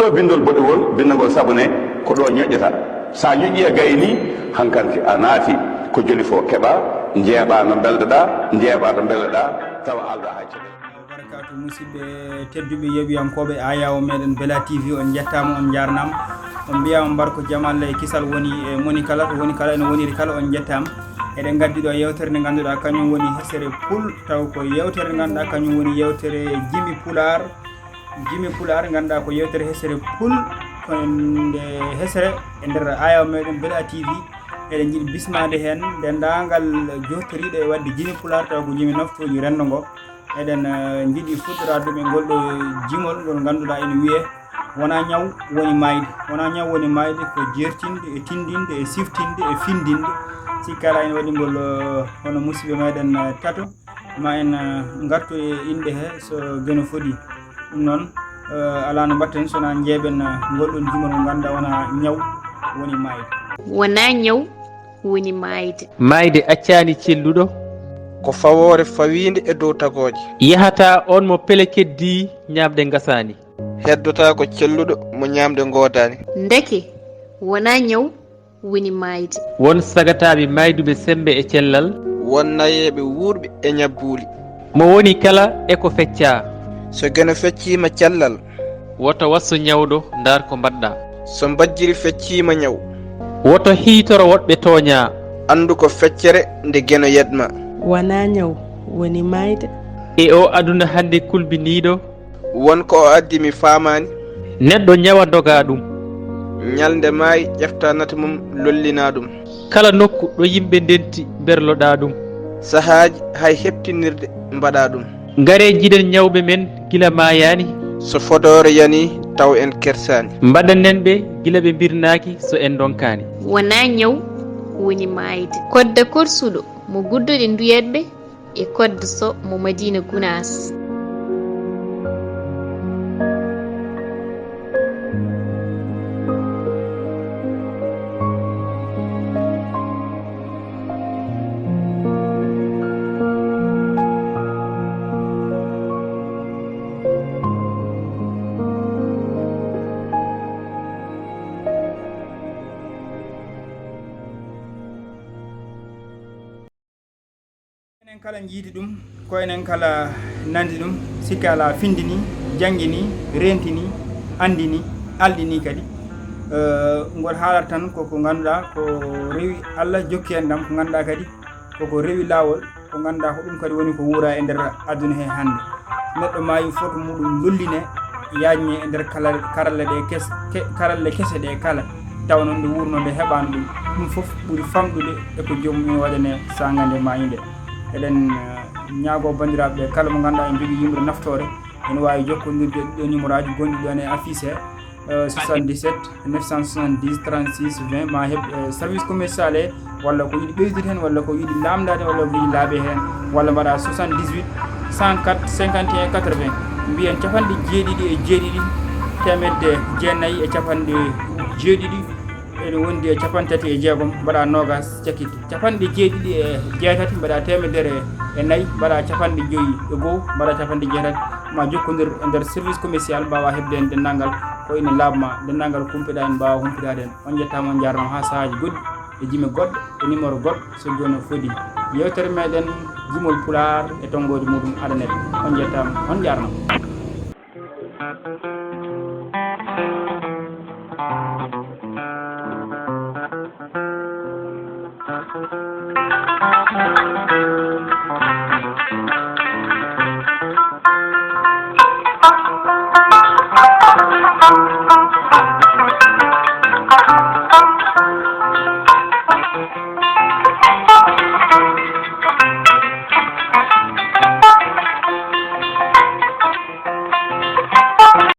to bindol boɗewol bindagol sabune ko ɗo ñoƴƴata sa ñoƴƴi e gayi ni hankanti a naati ko joli fo keɓa jeeɓa no belɗoɗa jeeɓa no belɗoɗa tawa alɗa haccede barakatu musidɓe tedduɓe yeɓiyankoɓe ayawo meɗen Bella TV on jettama on jarnama on mbiyama barko jamal e kisal woni e moni kala to woni kala ene woniri kala on jettama eɗen gaddi ɗo yewtere nde ganduɗa kañum woni hesere pul taw ko yewtere nde ganduɗa kañum woni yewtere jimi pular ganduɗa ko yewtere hesere pul konde hesere e nder ayawo meɗen Bella TV eɗen jiiɗi bismade hen dendagal jottoriɗo e wadde jimi pular taw ko jimi naftoji rendo ngo eɗen jiiɗi fuɗɗorade ɗum e ngolɗo jimol ngol ganduɗa ene wiye wona ñaw woni mayde ko jertinde e tindinde e siftinde e findinde sikkala ene waɗi ngol hono musidɓe meɗen tato ma en gartu e inde he so geno foɗi ɗum noon ala no mbatten sona jeeɓen ngolɗon jimol ngo ganduɗa wona ñaw woni mayde. Wona ñaw woni mayde. Mayde accani celluɗo ko fawore fawinde e dow tagoje. yahata on mo pele keddi ñamde gasani. Heddota ko celluɗo mo ñamde godani. Ndeke wona ñaw woni mayde. Won sagataɓe mayduɓe sembe e cellal. Won nayeɓe wuurɓe e ñabbuli. Mo woni kala eko fecca. So geno feccima cellal woto wasso ñawɗo ndar ko mbaɗɗa. So mbajjiri feccima ñaw woto hiitoro woɗɓe tooña. andu ko feccere nde geno yedma. Wona ñaw woni mayde. E o aduna hande kulbiniɗo wonko o addi mi famani. neɗɗo ñawa doga ɗum. ñalde maayi ƴeftanata mum lollina ɗum. kala nokku ɗo yimɓe ndenti berloɗa ɗum. sahaji hay heptinirde mbaɗa ɗum. ngare jiɗen ñawɓe men gila mayani. so fodore yani taw en kersani. mbaɗanen ɓe gila ɓe birnaki so en donkani. Wona ñaw woni mayde. Kodde korsuɗo mo gudduɗe nduyetɓe e kodde so mo Madina Gounass. enen kala jiidi ɗum ko enen kala nandi ɗum sikki ala findini jangini rentini andini aldini kadi ngol haalata tan koko ganduɗa ko rewi Allah jokki en ɗam ko ganduɗa kadi koko rewi lawol ko ganduɗa ko ɗum kadi woni ko wuura e nder aduna he hande neɗɗo maayi foto muɗum lolline yajne e nder karalle kese ɗe kala taw noon nde wurno nde heɓano ɗum foof ɓuuri famɗude eko joomum waɗane sangande mayinde eɗen ñaago bandiraɓe ɓe kala mo ganduɗa en jogui yimre naftore ene wawi jokkodirde ɗo numéro aji gonɗi ɗon e affiche he 77 970 36 20 ma heeb service commercial e walla ko yiiɗi ɓeydude hen walla ko yiiɗi lamdade walla ko yiiɗi laaɓe hen walla mbaɗa 78 104 51 80 mbiyen capanɗe jeeɗiɗi e jeeɗiɗi temedde jeenayyi e capanɗe jeeɗiɗi ene wondi e capantati e jeegom mbaɗa nogas cakkiti capanɗe jeeɗiɗi e jeetati mbaɗa temedere e nayyi mbaɗa capanɗe joyyi e goho mbaɗa capanɗe jeetati ma jokkodir e nder service commercial mbawa hebde hen dennangal ko ine labma dennangal kumpiɗa en mbawa humpitade hen on jettama on jarnama ha sahaji goɗɗi e jimi goɗɗo e numéro goɗɗo so joni foodi yewtere meɗen jimol pular e tonggode muɗum aɗanet on jettama on jarnama.